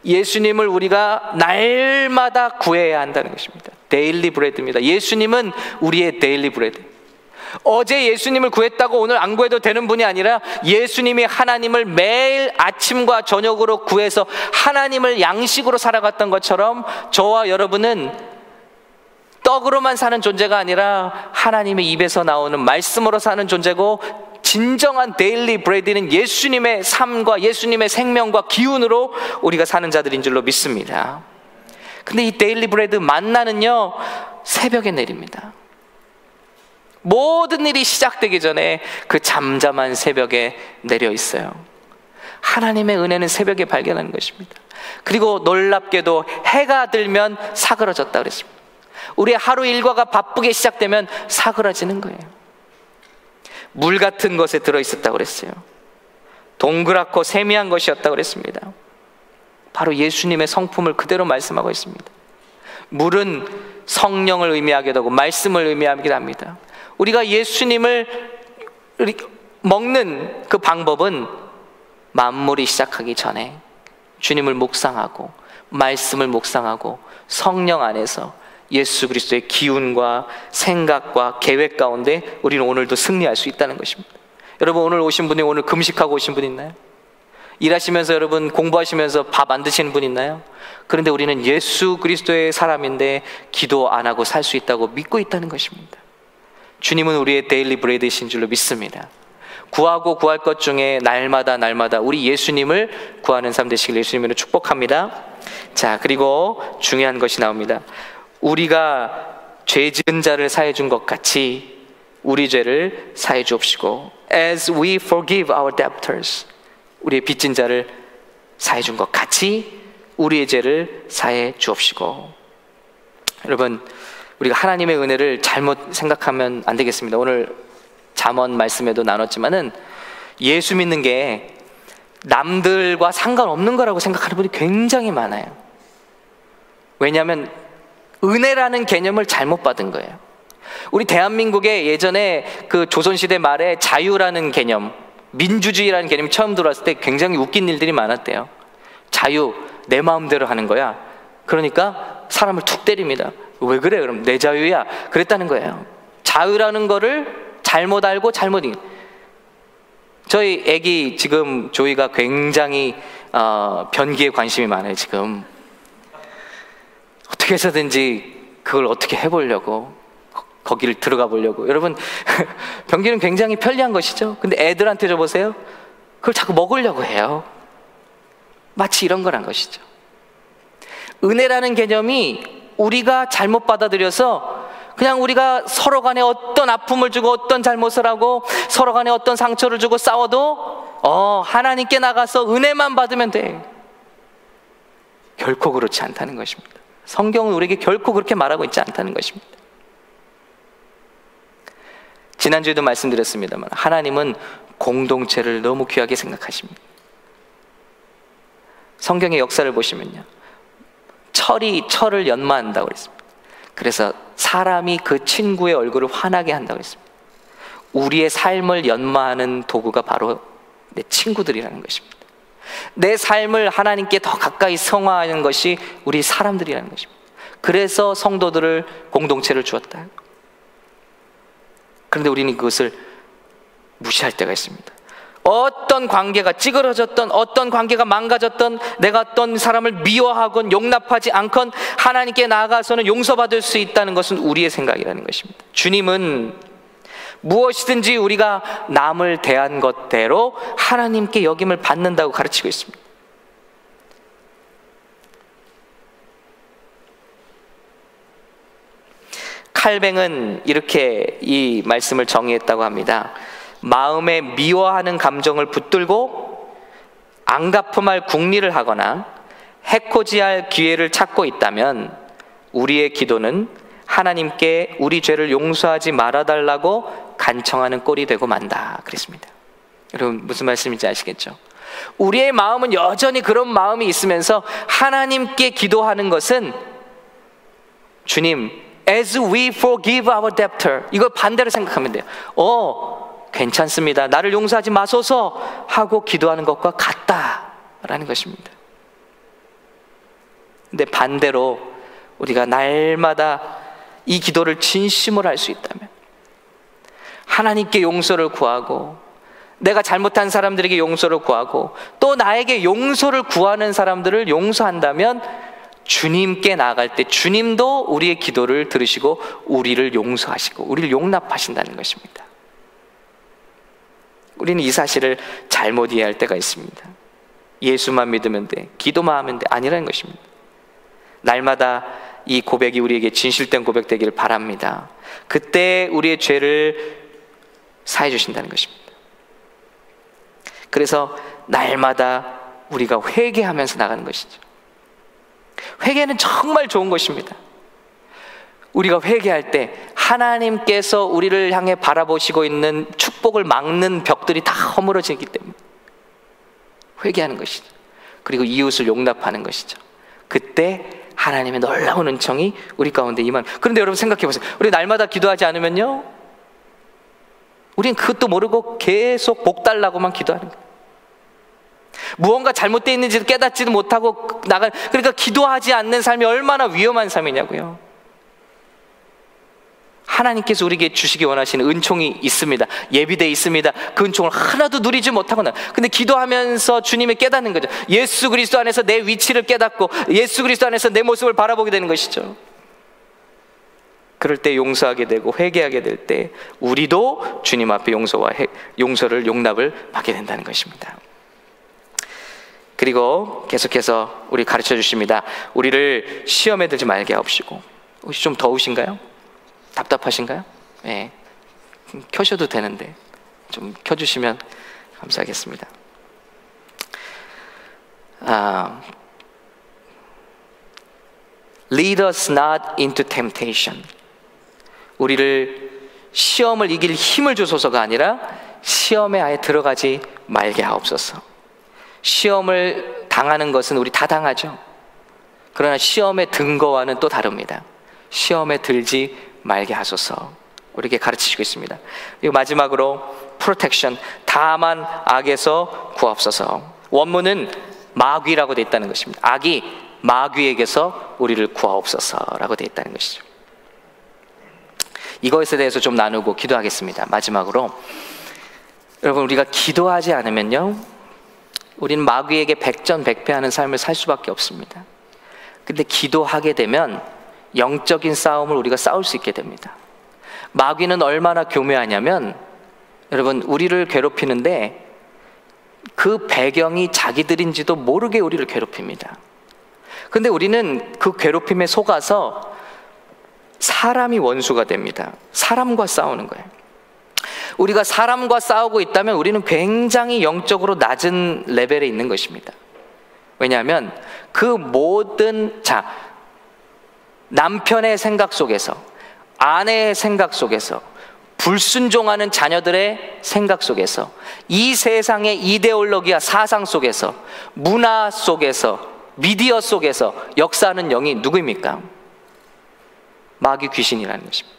예수님을 우리가 날마다 구해야 한다는 것입니다. 데일리 브레드입니다. 예수님은 우리의 데일리 브레드. 어제 예수님을 구했다고 오늘 안 구해도 되는 분이 아니라 예수님이 하나님을 매일 아침과 저녁으로 구해서 하나님을 양식으로 살아갔던 것처럼 저와 여러분은 떡으로만 사는 존재가 아니라 하나님의 입에서 나오는 말씀으로 사는 존재고, 진정한 데일리 브레드는 예수님의 삶과 예수님의 생명과 기운으로 우리가 사는 자들인 줄로 믿습니다. 근데 이 데일리 브레드 만나는요, 새벽에 내립니다. 모든 일이 시작되기 전에 그 잠잠한 새벽에 내려 있어요. 하나님의 은혜는 새벽에 발견하는 것입니다. 그리고 놀랍게도 해가 들면 사그러졌다 그랬습니다. 우리의 하루 일과가 바쁘게 시작되면 사그러지는 거예요. 물 같은 것에 들어있었다고 그랬어요. 동그랗고 세미한 것이었다고 그랬습니다. 바로 예수님의 성품을 그대로 말씀하고 있습니다. 물은 성령을 의미하기도 하고 말씀을 의미하기도 합니다. 우리가 예수님을 먹는 그 방법은 만물이 시작하기 전에 주님을 묵상하고 말씀을 묵상하고 성령 안에서 예수 그리스도의 기운과 생각과 계획 가운데 우리는 오늘도 승리할 수 있다는 것입니다. 여러분, 오늘 오신 분이 오늘 금식하고 오신 분 있나요? 일하시면서 여러분 공부하시면서 밥 안 드시는 분 있나요? 그런데 우리는 예수 그리스도의 사람인데 기도 안 하고 살 수 있다고 믿고 있다는 것입니다. 주님은 우리의 데일리 브레드이신 줄로 믿습니다. 구하고 구할 것 중에 날마다 우리 예수님을 구하는 삶 되시길 예수님으로 축복합니다. 자, 그리고 중요한 것이 나옵니다. 우리가 죄 지은 자를 사해 준 것 같이 우리 죄를 사해 주옵시고 as we forgive our debtors, 우리의 빚진 자를 사해 준 것 같이 우리의 죄를 사해 주옵시고. 여러분, 우리가 하나님의 은혜를 잘못 생각하면 안 되겠습니다. 오늘 잠언 말씀에도 나눴지만은 예수 믿는 게 남들과 상관없는 거라고 생각하는 분이 굉장히 많아요. 왜냐하면 은혜라는 개념을 잘못 받은 거예요. 우리 대한민국에 예전에 그 조선시대 말에 자유라는 개념, 민주주의라는 개념이 처음 들어왔을 때 굉장히 웃긴 일들이 많았대요. 자유, 내 마음대로 하는 거야. 그러니까 사람을 툭 때립니다. 왜 그래? 그럼 내 자유야. 그랬다는 거예요. 자유라는 거를 잘못 알고 잘못 저희 애기 지금 조이가 굉장히 변기에 관심이 많아요. 지금 어떻게 해서든지 그걸 어떻게 해보려고, 거기를 들어가 보려고. 여러분, 변기는 굉장히 편리한 것이죠. 근데 애들한테 줘보세요. 그걸 자꾸 먹으려고 해요. 마치 이런 거란 것이죠. 은혜라는 개념이 우리가 잘못 받아들여서 그냥 우리가 서로 간에 어떤 아픔을 주고 어떤 잘못을 하고 서로 간에 어떤 상처를 주고 싸워도 하나님께 나가서 은혜만 받으면 돼. 결코 그렇지 않다는 것입니다. 성경은 우리에게 결코 그렇게 말하고 있지 않다는 것입니다. 지난주에도 말씀드렸습니다만 하나님은 공동체를 너무 귀하게 생각하십니다. 성경의 역사를 보시면요, 철이 철을 연마한다고 그랬습니다. 그래서 사람이 그 친구의 얼굴을 환하게 한다고 했습니다. 우리의 삶을 연마하는 도구가 바로 내 친구들이라는 것입니다. 내 삶을 하나님께 더 가까이 성화하는 것이 우리 사람들이라는 것입니다. 그래서 성도들을, 공동체를 주었다. 그런데 우리는 그것을 무시할 때가 있습니다. 어떤 관계가 찌그러졌던, 어떤 관계가 망가졌던, 내가 어떤 사람을 미워하건 용납하지 않건 하나님께 나아가서는 용서받을 수 있다는 것은 우리의 생각이라는 것입니다. 주님은 무엇이든지 우리가 남을 대한 것대로 하나님께 여김을 받는다고 가르치고 있습니다. 칼뱅은 이렇게 이 말씀을 정의했다고 합니다. 마음에 미워하는 감정을 붙들고 앙가품할 궁리를 하거나 해코지할 기회를 찾고 있다면 우리의 기도는 하나님께 우리 죄를 용서하지 말아달라고 간청하는 꼴이 되고 만다 그랬습니다. 여러분, 무슨 말씀인지 아시겠죠? 우리의 마음은 여전히 그런 마음이 있으면서 하나님께 기도하는 것은 주님, as we forgive our debtor, 이걸 반대로 생각하면 돼요. 괜찮습니다, 나를 용서하지 마소서 하고 기도하는 것과 같다라는 것입니다. 근데 반대로 우리가 날마다 이 기도를 진심으로 할 수 있다면, 하나님께 용서를 구하고 내가 잘못한 사람들에게 용서를 구하고 또 나에게 용서를 구하는 사람들을 용서한다면 주님께 나아갈 때 주님도 우리의 기도를 들으시고 우리를 용서하시고 우리를 용납하신다는 것입니다. 우리는 이 사실을 잘못 이해할 때가 있습니다. 예수만 믿으면 돼, 기도만 하면 돼, 아니라는 것입니다. 날마다 이 고백이 우리에게 진실된 고백 되기를 바랍니다. 그때 우리의 죄를 사해 주신다는 것입니다. 그래서 날마다 우리가 회개하면서 나가는 것이죠. 회개는 정말 좋은 것입니다. 우리가 회개할 때 하나님께서 우리를 향해 바라보시고 있는 축복을 막는 벽들이 다 허물어지기 때문에 회개하는 것이죠. 그리고 이웃을 용납하는 것이죠. 그때 하나님의 놀라운 은총이 우리 가운데 임하는. 그런데 여러분 생각해 보세요. 우리 날마다 기도하지 않으면요, 우린 그것도 모르고 계속 복 달라고만 기도하는 거예요. 무언가 잘못되어 있는지도 깨닫지도 못하고 그러니까 기도하지 않는 삶이 얼마나 위험한 삶이냐고요. 하나님께서 우리에게 주시기 원하시는 은총이 있습니다. 예비되어 있습니다. 그 은총을 하나도 누리지 못하거나, 근데 기도하면서 주님을 깨닫는 거죠. 예수 그리스도 안에서 내 위치를 깨닫고 예수 그리스도 안에서 내 모습을 바라보게 되는 것이죠. 그럴 때 용서하게 되고 회개하게 될 때 우리도 주님 앞에 용서를 용납을 받게 된다는 것입니다. 그리고 계속해서 우리 가르쳐 주십니다. 우리를 시험에 들지 말게 하옵시고. 혹시 좀 더우신가요? 답답하신가요? 네. 켜셔도 되는데 좀 켜주시면 감사하겠습니다. Lead us not into temptation. 우리를 시험을 이길 힘을 주소서가 아니라 시험에 아예 들어가지 말게 하옵소서. 시험을 당하는 것은 우리 다 당하죠. 그러나 시험의 든 거와는 또 다릅니다. 시험에 들지 말게 하소서. 우리에게 가르치시고 있습니다. 그리고 마지막으로 protection, 다만 악에서 구하옵소서. 원문은 마귀라고 되어 있다는 것입니다. 악이 마귀에게서 우리를 구하옵소서라고 되어 있다는 것이죠. 이것에 대해서 좀 나누고 기도하겠습니다. 마지막으로 여러분, 우리가 기도하지 않으면요, 우리는 마귀에게 백전백패하는 삶을 살 수밖에 없습니다. 근데 기도하게 되면 영적인 싸움을 우리가 싸울 수 있게 됩니다. 마귀는 얼마나 교묘하냐면, 여러분, 우리를 괴롭히는데 그 배경이 자기들인지도 모르게 우리를 괴롭힙니다. 근데 우리는 그 괴롭힘에 속아서 사람이 원수가 됩니다. 사람과 싸우는 거예요. 우리가 사람과 싸우고 있다면 우리는 굉장히 영적으로 낮은 레벨에 있는 것입니다. 왜냐하면 그 모든, 남편의 생각 속에서, 아내의 생각 속에서, 불순종하는 자녀들의 생각 속에서, 이 세상의 이데올로기와 사상 속에서, 문화 속에서, 미디어 속에서 역사하는 영이 누구입니까? 마귀 귀신이라는 것입니다.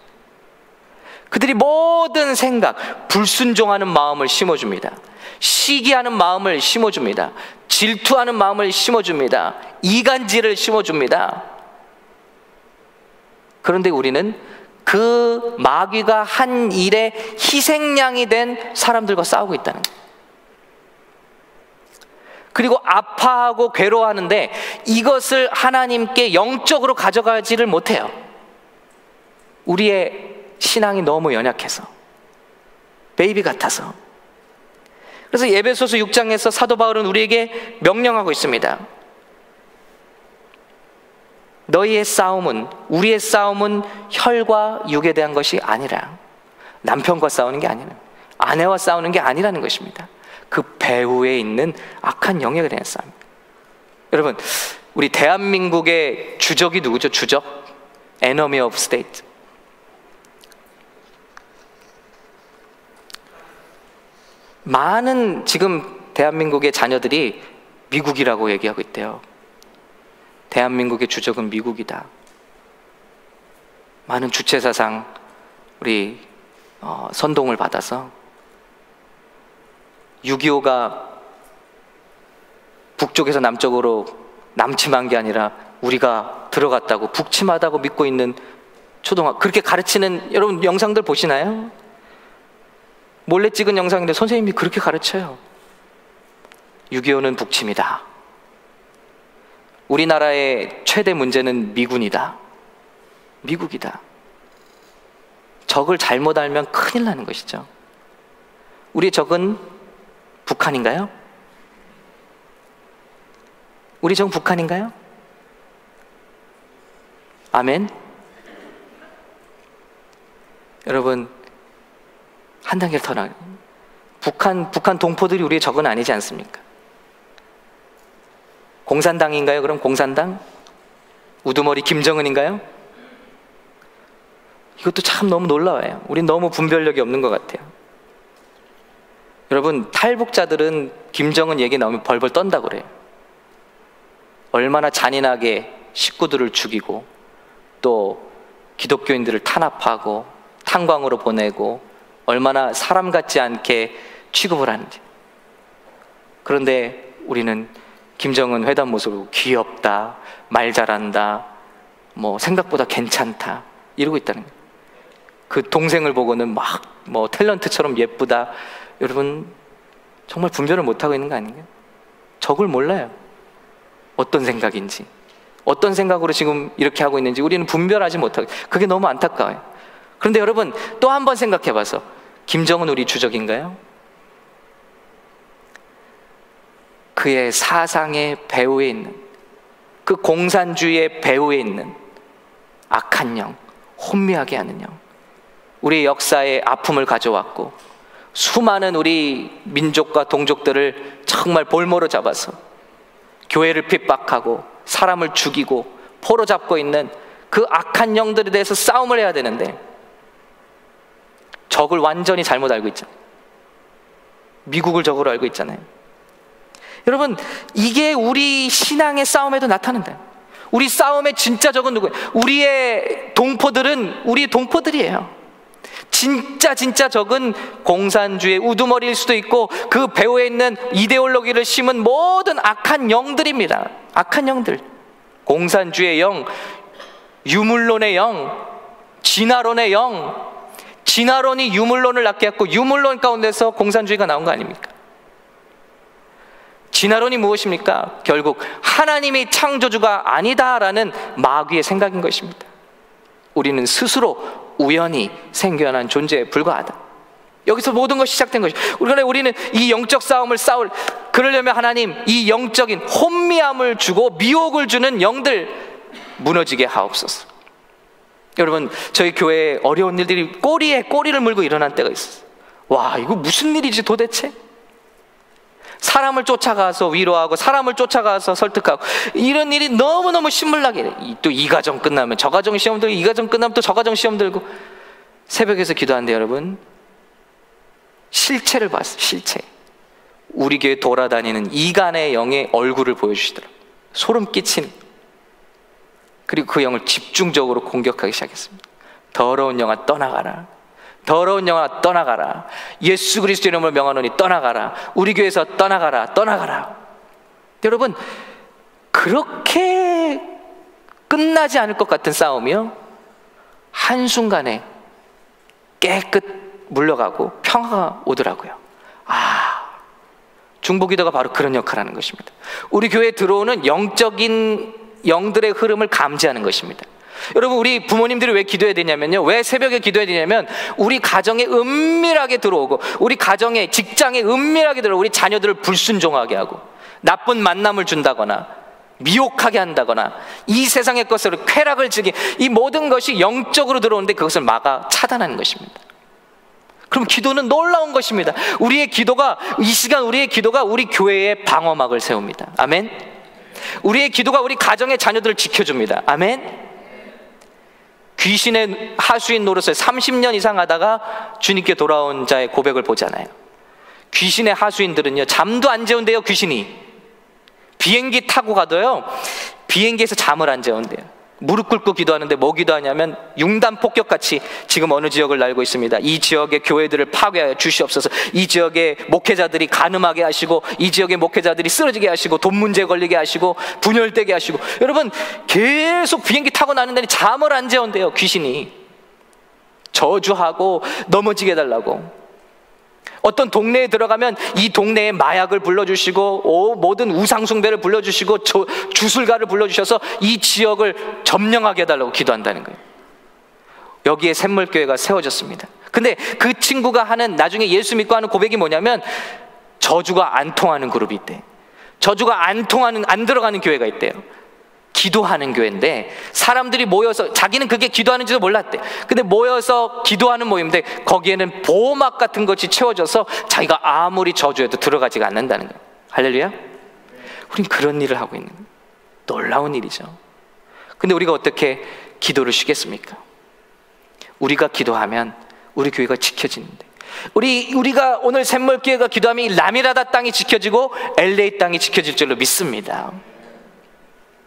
그들이 모든 생각, 불순종하는 마음을 심어줍니다. 시기하는 마음을 심어줍니다. 질투하는 마음을 심어줍니다. 이간질을 심어줍니다. 그런데 우리는 그 마귀가 한 일의 희생양이 된 사람들과 싸우고 있다는 거예요. 그리고 아파하고 괴로워하는데 이것을 하나님께 영적으로 가져가지를 못해요. 우리의 신앙이 너무 연약해서, 베이비 같아서. 그래서 에베소서 6장에서 사도 바울은 우리에게 명령하고 있습니다. 너희의 싸움은, 우리의 싸움은 혈과 육에 대한 것이 아니라, 남편과 싸우는 게 아니라, 아내와 싸우는 게 아니라는 것입니다. 그 배후에 있는 악한 영역에 대한 싸움. 여러분, 우리 대한민국의 주적이 누구죠? 주적? Enemy of State. 많은 지금 대한민국의 자녀들이 미국이라고 얘기하고 있대요. 대한민국의 주적은 미국이다. 많은 주체사상 우리 선동을 받아서 6.25가 북쪽에서 남쪽으로 남침한 게 아니라 우리가 들어갔다고, 북침하다고 믿고 있는 그렇게 가르치는, 여러분 영상들 보시나요? 몰래 찍은 영상인데 선생님이 그렇게 가르쳐요. 6.25는 북침이다. 우리나라의 최대 문제는 미군이다. 미국이다. 적을 잘못 알면 큰일 나는 것이죠. 우리의 적은 북한인가요? 우리 적은 북한인가요? 아멘? 여러분, 한 단계를 더 나아요. 북한 동포들이 우리의 적은 아니지 않습니까? 공산당인가요? 그럼 공산당? 우두머리 김정은인가요? 이것도 참 너무 놀라워요. 우린 너무 분별력이 없는 것 같아요. 여러분, 탈북자들은 김정은 얘기 나오면 벌벌 떤다고 그래요. 얼마나 잔인하게 식구들을 죽이고 또 기독교인들을 탄압하고 탄광으로 보내고 얼마나 사람 같지 않게 취급을 하는지. 그런데 우리는 김정은 회담 모습으로 귀엽다, 말 잘한다, 생각보다 괜찮다 이러고 있다는 거예요. 그 동생을 보고는 막 탤런트처럼 예쁘다. 여러분, 정말 분별을 못하고 있는 거 아닌가요? 적을 몰라요. 어떤 생각인지, 어떤 생각으로 지금 이렇게 하고 있는지 우리는 분별하지 못하고, 그게 너무 안타까워요. 그런데 여러분, 또 한 번 생각해봐서, 김정은 우리 주적인가요? 그의 사상의 배후에 있는, 그 공산주의의 배후에 있는 악한 영, 혼미하게 하는 영, 우리 역사에 아픔을 가져왔고 수많은 우리 민족과 동족들을 정말 볼모로 잡아서 교회를 핍박하고 사람을 죽이고 포로 잡고 있는 그 악한 영들에 대해서 싸움을 해야 되는데 적을 완전히 잘못 알고 있잖아요. 미국을 적으로 알고 있잖아요. 여러분, 이게 우리 신앙의 싸움에도 나타난다. 우리 싸움의 진짜 적은 누구예요? 우리의 동포들은 우리의 동포들이에요. 진짜 적은 공산주의 우두머리일 수도 있고 그 배후에 있는 이데올로기를 심은 모든 악한 영들입니다. 악한 영들. 공산주의 영, 유물론의 영, 진화론의 영. 진화론이 유물론을 낳게 했고 유물론 가운데서 공산주의가 나온 거 아닙니까? 진화론이 무엇입니까? 결국 하나님이 창조주가 아니다라는 마귀의 생각인 것입니다. 우리는 스스로 우연히 생겨난 존재에 불과하다. 여기서 모든 것이 시작된 것이죠. 우리는 이 영적 싸움을 그러려면 하나님 이 영적인 혼미함을 주고 미혹을 주는 영들 무너지게 하옵소서. 여러분, 저희 교회에 어려운 일들이 꼬리에 꼬리를 물고 일어난 때가 있었어요. 와, 이거 무슨 일이지 도대체? 사람을 쫓아가서 위로하고 사람을 쫓아가서 설득하고 이런 일이 너무너무 신물나게 돼. 또 이 가정 끝나면 저 가정 시험 들고 이 가정 끝나면 또 저 가정 시험 들고 새벽에서 기도하는데 여러분 실체를 봤어요. 실체. 우리 교회 돌아다니는 이간의 영의 얼굴을 보여주시더라고요. 소름 끼치는. 그리고 그 영을 집중적으로 공격하기 시작했습니다. 더러운 영아 떠나가라. 더러운 영아 떠나가라. 예수 그리스도 이름으로 명하노니 떠나가라. 우리 교회에서 떠나가라. 떠나가라. 여러분, 그렇게 끝나지 않을 것 같은 싸움이요 한순간에 깨끗 물러가고 평화가 오더라고요. 중보기도가 바로 그런 역할을 하는 것입니다. 우리 교회에 들어오는 영적인 영들의 흐름을 감지하는 것입니다. 여러분, 우리 부모님들이 왜 기도해야 되냐면요, 왜 새벽에 기도해야 되냐면 우리 가정에 은밀하게 들어오고 우리 가정에 직장에 은밀하게 들어오고 우리 자녀들을 불순종하게 하고 나쁜 만남을 준다거나 미혹하게 한다거나 이 세상의 것으로 쾌락을 즐기, 이 모든 것이 영적으로 들어오는데 그것을 막아 차단하는 것입니다. 그럼 기도는 놀라운 것입니다. 우리의 기도가, 이 시간 우리의 기도가 우리 교회의 방어막을 세웁니다. 아멘. 우리의 기도가 우리 가정의 자녀들을 지켜줍니다. 아멘. 귀신의 하수인 노릇을 30년 이상 하다가 주님께 돌아온 자의 고백을 보잖아요. 귀신의 하수인들은요 잠도 안 재운대요. 귀신이 비행기 타고 가도요 비행기에서 잠을 안 재운대요. 무릎 꿇고 기도하는데 뭐 기도하냐면 융단 폭격같이 지금 어느 지역을 날고 있습니다. 이 지역의 교회들을 파괴하여 주시옵소서. 이 지역의 목회자들이 간음하게 하시고 이 지역의 목회자들이 쓰러지게 하시고 돈 문제 걸리게 하시고 분열되게 하시고. 여러분, 계속 비행기 타고 나는데 잠을 안 재운대요. 귀신이 저주하고 넘어지게 해달라고. 어떤 동네에 들어가면 이 동네에 마약을 불러주시고 모든 우상숭배를 불러주시고 주술가를 불러주셔서 이 지역을 점령하게 해달라고 기도한다는 거예요. 여기에 샘물교회가 세워졌습니다. 근데 그 친구가 하는, 나중에 예수 믿고 하는 고백이 뭐냐면 저주가 안 통하는 그룹이 있대. 저주가 안 들어가는 교회가 있대요. 기도하는 교회인데 사람들이 모여서, 자기는 그게 기도하는지도 몰랐대. 근데 모여서 기도하는 모임인데 거기에는 보호막 같은 것이 채워져서 자기가 아무리 저주해도 들어가지가 않는다는 거예요. 할렐루야. 우린 그런 일을 하고 있는 거예요. 놀라운 일이죠. 근데 우리가 어떻게 기도를 쉬겠습니까? 우리가 기도하면 우리 교회가 지켜지는데, 우리가 오늘 샘물교회가 기도하면 이 라미라다 땅이 지켜지고 LA 땅이 지켜질 줄로 믿습니다.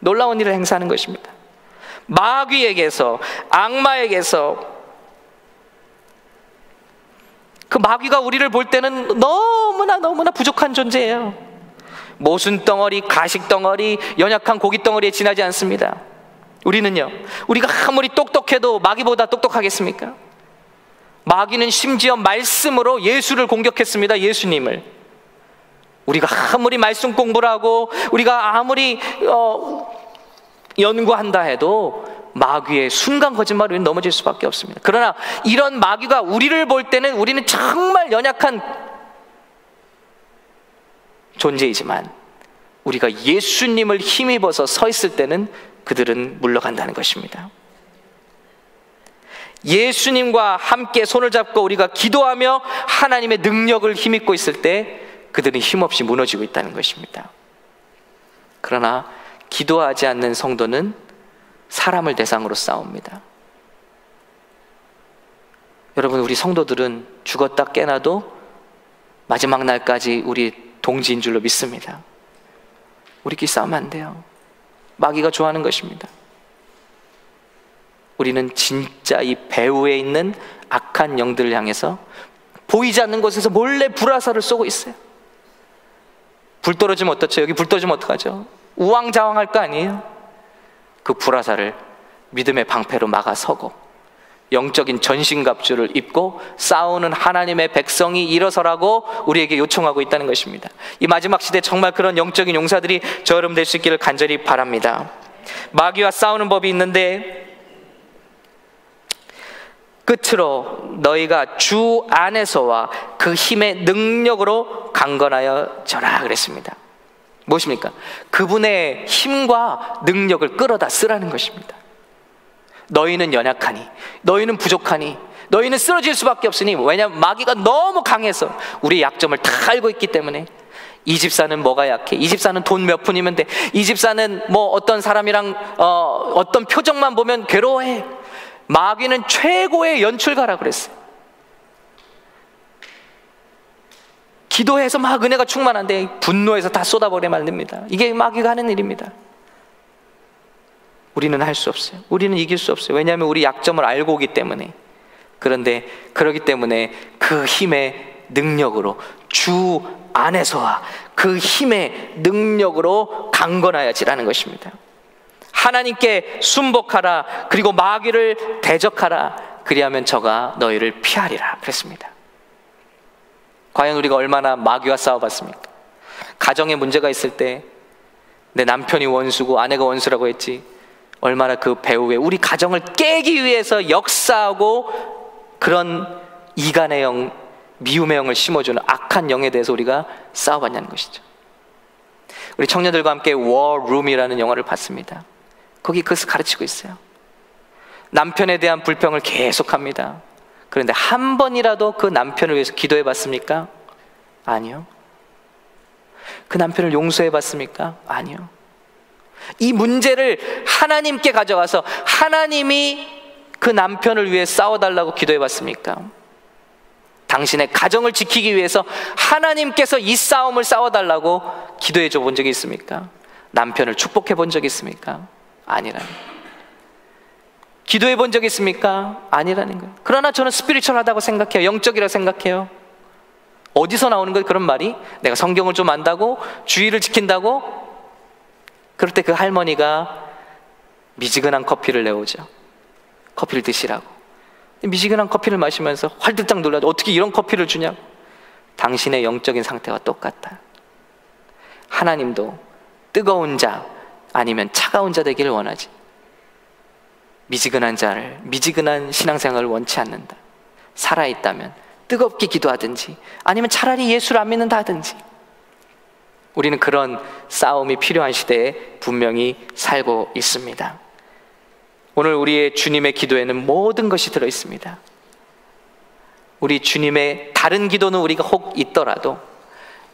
놀라운 일을 행사하는 것입니다. 마귀에게서, 악마에게서, 그 마귀가 우리를 볼 때는 너무나 부족한 존재예요. 모순 덩어리, 가식 덩어리, 연약한 고기 덩어리에 지나지 않습니다. 우리는요, 우리가 아무리 똑똑해도 마귀보다 똑똑하겠습니까? 마귀는 심지어 말씀으로 예수를 공격했습니다. 예수님을. 우리가 아무리 말씀 공부를 하고 우리가 아무리 연구한다 해도 마귀의 순간 거짓말로 우리는 넘어질 수밖에 없습니다. 그러나 이런 마귀가 우리를 볼 때는 우리는 정말 연약한 존재이지만 우리가 예수님을 힘입어서 서 있을 때는 그들은 물러간다는 것입니다. 예수님과 함께 손을 잡고 우리가 기도하며 하나님의 능력을 힘입고 있을 때 그들은 힘없이 무너지고 있다는 것입니다. 그러나 기도하지 않는 성도는 사람을 대상으로 싸웁니다. 여러분, 우리 성도들은 죽었다 깨나도 마지막 날까지 우리 동지인 줄로 믿습니다. 우리끼리 싸우면 안 돼요. 마귀가 좋아하는 것입니다. 우리는 진짜 이 배후에 있는 악한 영들을 향해서 보이지 않는 곳에서 몰래 불화살을 쏘고 있어요. 불 떨어지면 어떻죠? 여기 불 떨어지면 어떡하죠? 우왕좌왕할 거 아니에요? 그 불화살을 믿음의 방패로 막아서고 영적인 전신갑주를 입고 싸우는 하나님의 백성이 일어서라고 우리에게 요청하고 있다는 것입니다. 이 마지막 시대에 정말 그런 영적인 용사들이 저 여러분 될 수 있기를 간절히 바랍니다. 마귀와 싸우는 법이 있는데, 끝으로 너희가 주 안에서와 그 힘의 능력으로 강건하여 져라 그랬습니다. 무엇입니까? 그분의 힘과 능력을 끌어다 쓰라는 것입니다. 너희는 연약하니, 너희는 부족하니, 너희는 쓰러질 수밖에 없으니, 왜냐하면 마귀가 너무 강해서 우리의 약점을 다 알고 있기 때문에. 이 집사는 뭐가 약해? 이 집사는 돈 몇 푼이면 돼. 이 집사는 뭐 어떤 사람이랑 어떤 표정만 보면 괴로워해. 마귀는 최고의 연출가라고 그랬어요. 기도해서 막 은혜가 충만한데 분노해서 다 쏟아버려 만듭니다. 이게 마귀가 하는 일입니다. 우리는 할 수 없어요. 우리는 이길 수 없어요. 왜냐하면 우리 약점을 알고 오기 때문에. 그런데 그러기 때문에 그 힘의 능력으로, 주 안에서와 그 힘의 능력으로 강건하여지라는 것입니다. 하나님께 순복하라. 그리고 마귀를 대적하라. 그리하면 저가 너희를 피하리라 그랬습니다. 과연 우리가 얼마나 마귀와 싸워봤습니까? 가정에 문제가 있을 때 내 남편이 원수고 아내가 원수라고 했지, 얼마나 그 배후에 우리 가정을 깨기 위해서 역사하고 그런 이간의 영, 미움의 영을 심어주는 악한 영에 대해서 우리가 싸워봤냐는 것이죠. 우리 청년들과 함께 워룸이라는 영화를 봤습니다. 거기 그것을 가르치고 있어요. 남편에 대한 불평을 계속합니다. 그런데 한 번이라도 그 남편을 위해서 기도해 봤습니까? 아니요. 그 남편을 용서해 봤습니까? 아니요. 이 문제를 하나님께 가져가서 하나님이 그 남편을 위해 싸워달라고 기도해 봤습니까? 당신의 가정을 지키기 위해서 하나님께서 이 싸움을 싸워달라고 기도해 줘 본 적이 있습니까? 남편을 축복해 본 적이 있습니까? 아니라는 거예요. 기도해 본 적이 있습니까? 아니라는 거예요. 그러나 저는 스피리추얼하다고 생각해요. 영적이라고 생각해요. 어디서 나오는 거예요, 그런 말이? 내가 성경을 좀 안다고? 주의를 지킨다고? 그럴 때 그 할머니가 미지근한 커피를 내오죠. 커피를 드시라고. 미지근한 커피를 마시면서 활들짝 놀라죠. 어떻게 이런 커피를 주냐고. 당신의 영적인 상태와 똑같다. 하나님도 뜨거운 자 아니면 차가운 자 되기를 원하지, 미지근한 자를, 미지근한 신앙생활을 원치 않는다. 살아있다면 뜨겁게 기도하든지 아니면 차라리 예수를 안 믿는다 하든지. 우리는 그런 싸움이 필요한 시대에 분명히 살고 있습니다. 오늘 우리의 주님의 기도에는 모든 것이 들어있습니다. 우리 주님의 다른 기도는 우리가 혹 있더라도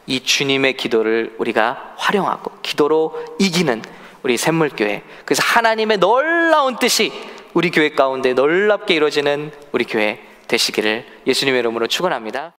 이 주님의 기도를 우리가 활용하고 기도로 이기는 우리 샘물교회, 그래서 하나님의 놀라운 뜻이 우리 교회 가운데 놀랍게 이루어지는 우리 교회 되시기를 예수님의 이름으로 축원합니다.